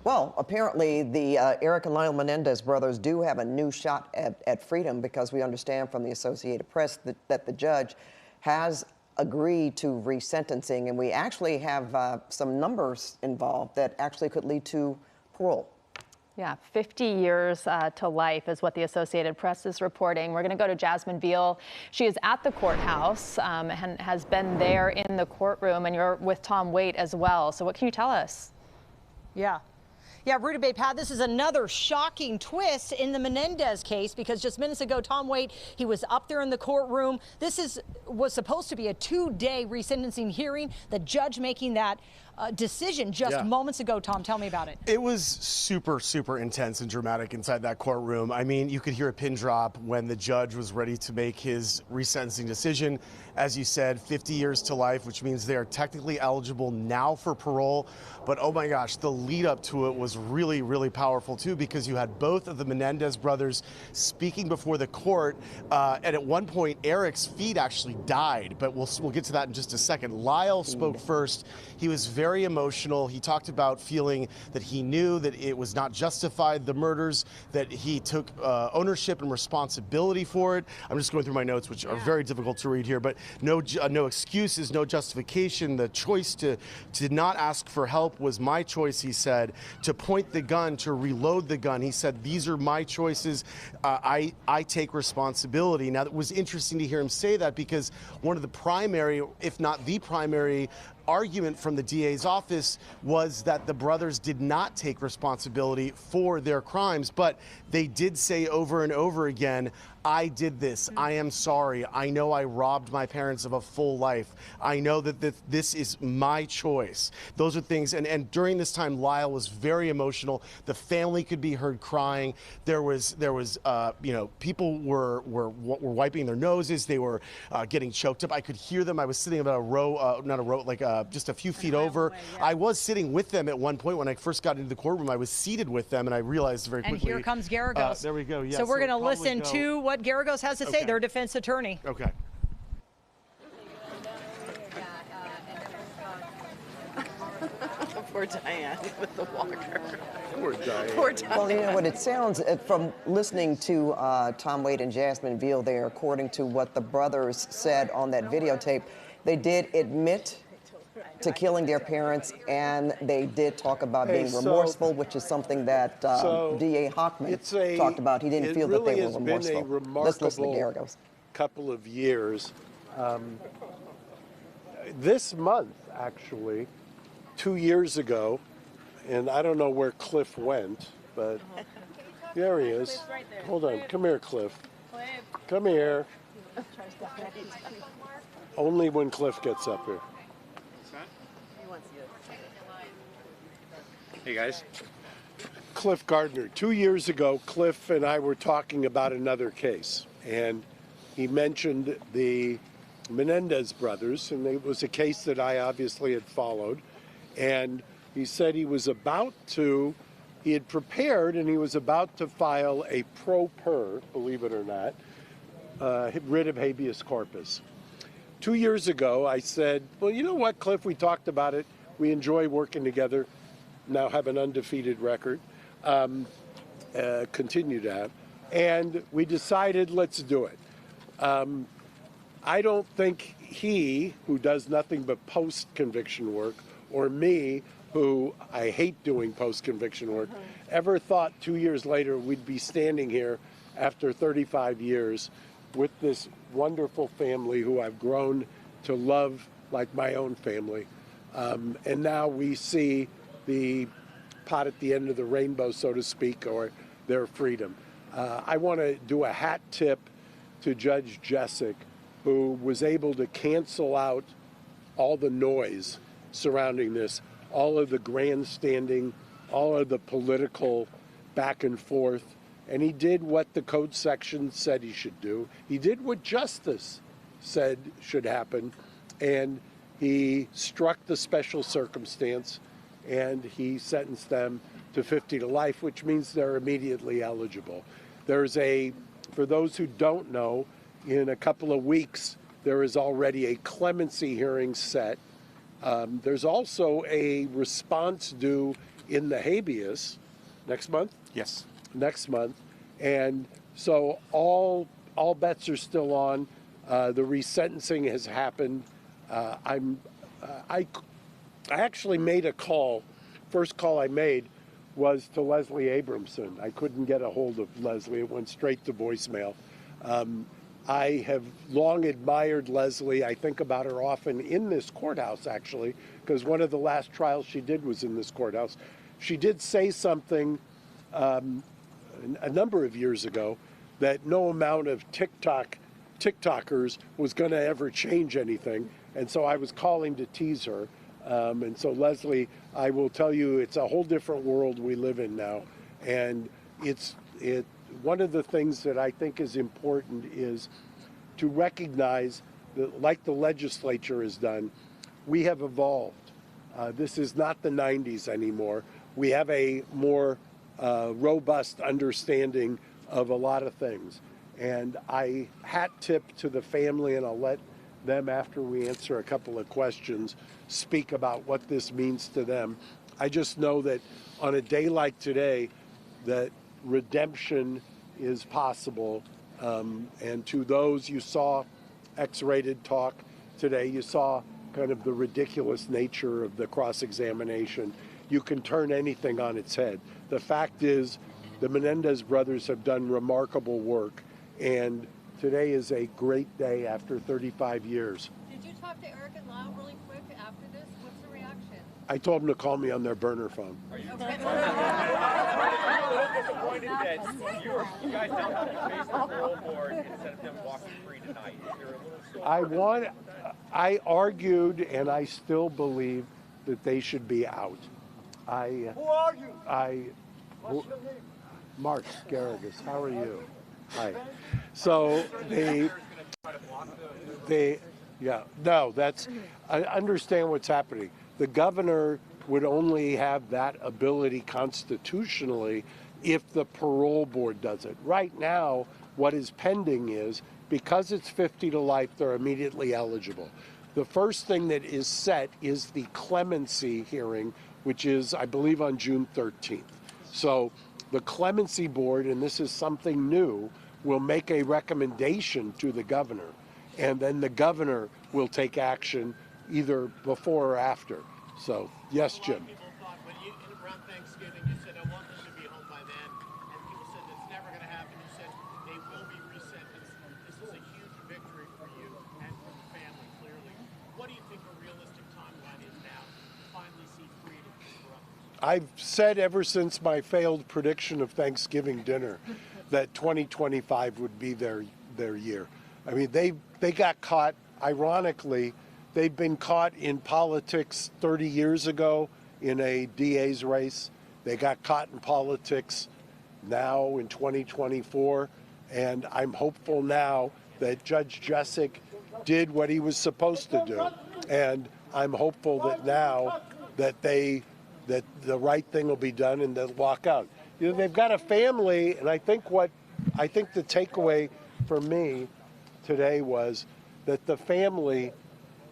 Well, apparently the Erik and Lyle Menendez brothers do have a new shot at freedom, because we understand from the Associated Press that the judge has agreed to resentencing, and we actually have some numbers involved that actually could lead to parole. Yeah, 50 years to life is what the Associated Press is reporting. We're going to go to Jasmine Veal. She is at the courthouse and has been there in the courtroom, and you're with Tom Waite as well. So what can you tell us? Yeah, Ruta Bay, Pat, this is another shocking twist in the Menendez case, because just minutes ago, Tom Waite, he was up there in the courtroom. This was supposed to be a 2-day resentencing hearing. The judge making that decision just moments ago. Tom, tell me about it. It was super, super intense and dramatic inside that courtroom. I mean, you could hear a pin drop when the judge was ready to make his resentencing decision. As you said, 50 years to life, which means they are technically eligible now for parole. But oh my gosh, the lead up to it was really, really powerful too, because you had both of the Menendez brothers speaking before the court. And at one point, Erik's feet actually died, but we'll get to that in just a second. Lyle spoke first. He was very emotional. He talked about feeling that he knew that it was not justified, the murders, that he took ownership and responsibility for it. I'm just going through my notes, which are very difficult to read here, but no excuses, no justification. The choice to not ask for help was my choice, he said. To point the gun, to reload the gun, he said, these are my choices. I take responsibility. Now, it was interesting to hear him say that, because one of the primary, if not the primary, argument from the DA's office was that the brothers did not take responsibility for their crimes, but they did say over and over again, I did this. I am sorry. I know I robbed my parents of a full life. I know that this is my choice. Those are things. And during this time, Lyle was very emotional. The family could be heard crying. There was people were wiping their noses. They were getting choked up. I could hear them. I was sitting about a row, not a row, like just a few feet over. Away, I was sitting with them at one point when I first got into the courtroom. I was seated with them, and I realized very quickly. And here comes Geragos. There we go. Yeah, so we're going to listen to what Geragos has to say, their defense attorney. Okay. Poor Diane with the walker. Poor Diane. Poor Diane. Well, you know what it sounds, from listening to Tom Waite and Jasmine Veal there, according to what the brothers said on that videotape, they did admit to killing their parents, and they did talk about being remorseful, which is something that D.A. Hockman talked about. He didn't feel that they were remorseful. Let's listen to Geragos. Couple of years. This month, actually, 2 years ago, and I don't know where Cliff went, but there he is. Hold on. Come here, Cliff. Come here. Only when Cliff gets up here. Hey, guys. Cliff Gardner. 2 years ago, Cliff and I were talking about another case, and he mentioned the Menendez brothers, and it was a case that I obviously had followed, and he said he had prepared, and he was about to file a pro per, believe it or not, writ of habeas corpus. 2 years ago, I said, well, you know what, Cliff, we talked about it. We enjoy working together. Now have an undefeated record, continue to have, and we decided let's do it. I don't think he, who does nothing but post-conviction work, or me, who I hate doing post-conviction work, ever thought 2 years later we'd be standing here after 35 years with this wonderful family who I've grown to love like my own family. And now we see the pot at the end of the rainbow, so to speak, or their freedom. I want to do a hat tip to Judge Jessic, who was able to cancel out all the noise surrounding this, all of the grandstanding, all of the political back and forth, and he did what the code section said he should do. He did what justice said should happen, and he struck the special circumstance, and he sentenced them to 50 to life, which means they're immediately eligible. For those who don't know, in a couple of weeks, there is already a clemency hearing set. There's also a response due in the habeas next month. Yes. Next month, and so all bets are still on. The resentencing has happened. I actually made a call. First call I made was to Leslie Abramson. I couldn't get a hold of Leslie. It went straight to voicemail. I have long admired Leslie. I think about her often in this courthouse, actually, because one of the last trials she did was in this courthouse. She did say something a number of years ago that no amount of TikTokers was going to ever change anything. And so I was calling to tease her. And so, Leslie, I will tell you, it's a whole different world we live in now. And one of the things that I think is important is to recognize that, like the legislature has done, we have evolved. This is not the 90s anymore. We have a more robust understanding of a lot of things. And I hat tip to the family, and I'll let them, after we answer a couple of questions, speak about what this means to them. I just know that on a day like today, that redemption is possible. And to those, you saw X-rated talk today, you saw kind of the ridiculous nature of the cross-examination. You can turn anything on its head. The fact is, the Menendez brothers have done remarkable work, and today is a great day after 35 years. Did you talk to Erik and Lyle really quick after this? What's the reaction? I told them to call me on their burner phone. Are you disappointed that you guys don't have to face the parole board instead of him walking free tonight? Is there a little I argued, and I still believe that they should be out. Who are you? Mark Geragos. How are you? Hi. So I understand what's happening. The governor would only have that ability constitutionally if the parole board does it. Right now, what is pending is, because it's 50 to life, they're immediately eligible. The first thing that is set is the clemency hearing, which is, I believe, on June 13th. So the clemency board, and this is something new, will make a recommendation to the governor, and then the governor will take action either before or after. So, yes, Jim. People thought around Thanksgiving, you said, I want them to be home by then, and people said that's never going to happen. You said they will be resentenced. This is a huge victory for you and for the family, clearly. What do you think a realistic timeline is now to finally see freedom for others? I've said ever since my failed prediction of Thanksgiving dinner that 2025 would be their year. I mean, they got caught, ironically, they've been caught in politics 30 years ago in a DA's race. They got caught in politics now in 2024. And I'm hopeful now that Judge Jessup did what he was supposed to do. And I'm hopeful that now that the right thing will be done and they'll walk out. You know, they've got a family, and I think the takeaway for me today was that the family,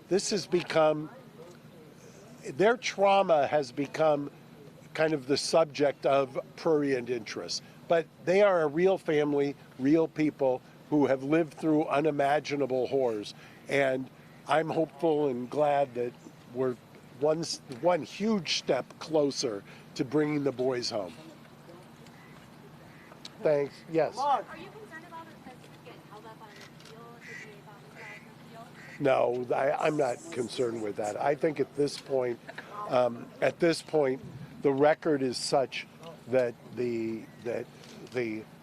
this has become, their trauma has become kind of the subject of prurient interest. But they are a real family, real people who have lived through unimaginable horrors. And I'm hopeful and glad that we're one huge step closer to bringing the boys home. Thanks. Yes. Are you concerned about it getting held up on an appeal? No, I'm not concerned with that. I think at this point, the record is such that the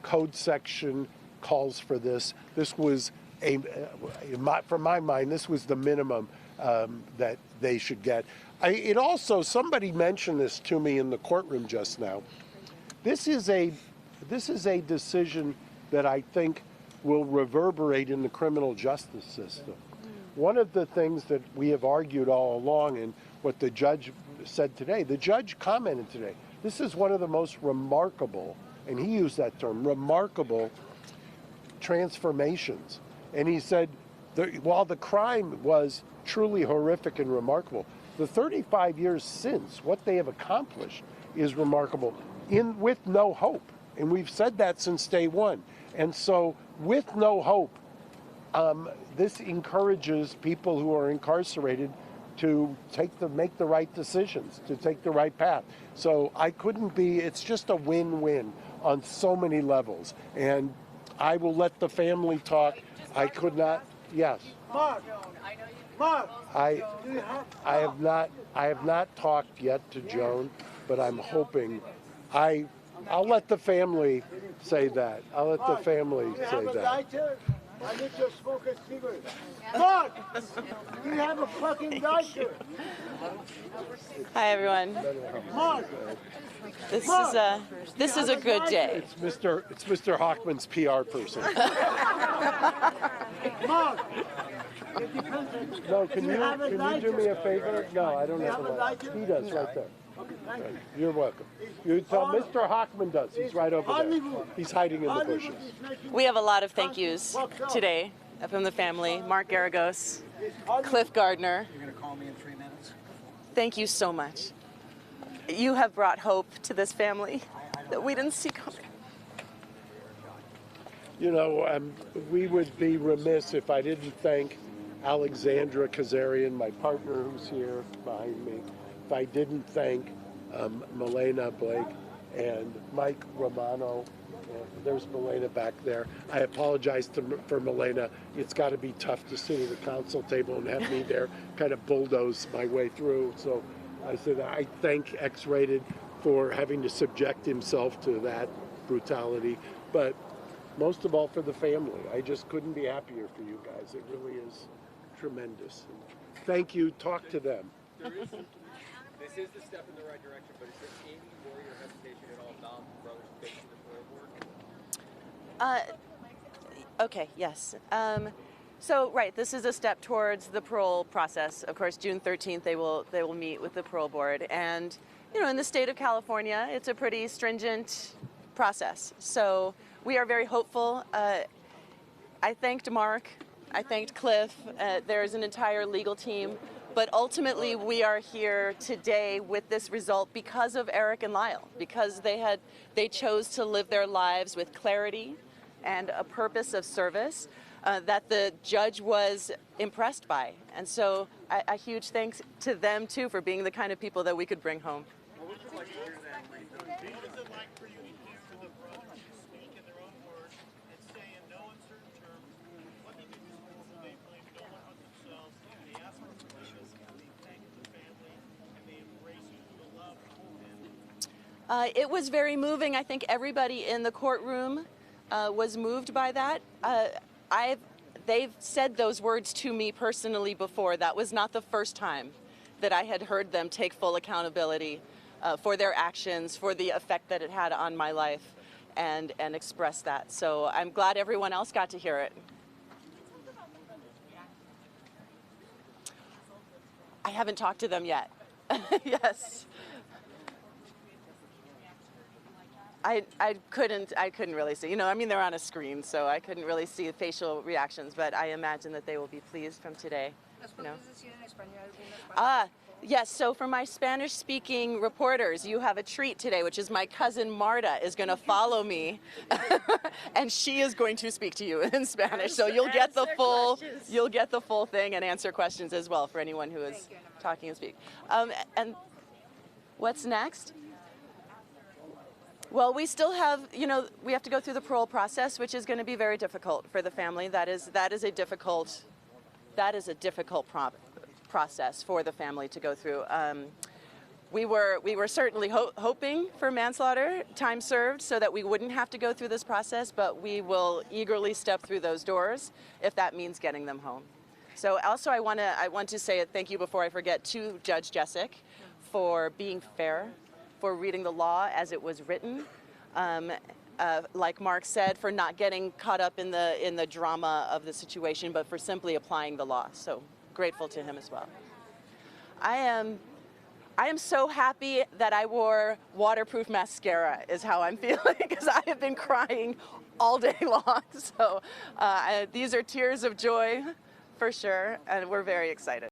code section calls for this. This was from my mind, this was the minimum that they should get. It also, somebody mentioned this to me in the courtroom just now. This is a decision that I think will reverberate in the criminal justice system. One of the things that we have argued all along, and what the judge said today, the judge commented today, this is one of the most remarkable, and he used that term, remarkable transformations. And he said, while the crime was truly horrific and remarkable, the 35 years since, what they have accomplished is remarkable, with no hope. And we've said that since day one. And so with no hope, this encourages people who are incarcerated to make the right decisions, to take the right path. So it's just a win-win on so many levels. And I will let the family talk. I could not, yes. Mark, I have not talked yet to Joan, but I'm hoping I'll let the family say that. I'll let the family say that. I need to smoke a cigarette. Mark, do you have a fucking lighter? Hi everyone. Mark, This is a good day. It's Mr. Hochman's PR person. Mark, No, can you do me a favor? No, I don't have a lighter. He does right there. Right. You're welcome. You tell Mr. Hochman does. He's right over there. He's hiding in the bushes. We have a lot of thank yous today from the family. Mark Geragos, Cliff Gardner. You're going to call me in 3 minutes? Thank you so much. You have brought hope to this family that we didn't see coming. You know, we would be remiss if I didn't thank Alexandra Kazarian, my partner who's here behind me, if I didn't thank Milena Blake and Mike Romano. There's Milena back there. I apologize for Milena. It's got to be tough to sit at the council table and have me there kind of bulldoze my way through. So I said I thank X-Rated for having to subject himself to that brutality, but most of all for the family. I just couldn't be happier for you guys. It really is tremendous. And thank you. Talk to them. This is the step in the right direction, but is there any worry or hesitation at all about brothers facing the parole board? Okay, yes. So, right, this is a step towards the parole process. Of course, June 13th, they will meet with the parole board. And, you know, in the state of California, it's a pretty stringent process. So we are very hopeful. I thanked Mark. I thanked Cliff. There's an entire legal team. But ultimately, we are here today with this result because of Erik and Lyle, because they chose to live their lives with clarity and a purpose of service that the judge was impressed by. And so a huge thanks to them, too, for being the kind of people that we could bring home. what would you like to hear then? What is it like for you to hear the brothers speak in their own words and say in no uncertain terms what they did to school, they blamed no one but themselves, they asked for forgiveness, and they thanked the family, and they embrace you with love and hope? It was very moving. I think everybody in the courtroom was moved by that. They've said those words to me personally before. That was not the first time that I had heard them take full accountability for their actions, for the effect that it had on my life, and express that. So I'm glad everyone else got to hear it. I haven't talked to them yet. Yes. I couldn't really see. You know, I mean, they're on a screen, so I couldn't really see facial reactions, but I imagine that they will be pleased from today. You know. Yes, so for my Spanish-speaking reporters, you have a treat today, which is my cousin Marta is going to follow me, and she is going to speak to you in Spanish. So you'll get the full thing and answer questions as well for anyone who is talking and speak. And what's next? Well, we still have, you know, we have to go through the parole process, which is going to be very difficult for the family. That is a difficult process for the family to go through. We were certainly hoping for manslaughter, time served, so that we wouldn't have to go through this process, but we will eagerly step through those doors if that means getting them home. So also I want to say a thank you before I forget to Judge Jessic for being fair, for reading the law as it was written. Like Mark said, for not getting caught up in the drama of the situation, but for simply applying the law. So grateful to him as well. I am so happy that I wore waterproof mascara is how I'm feeling, because I have been crying all day long. So these are tears of joy for sure, and we're very excited.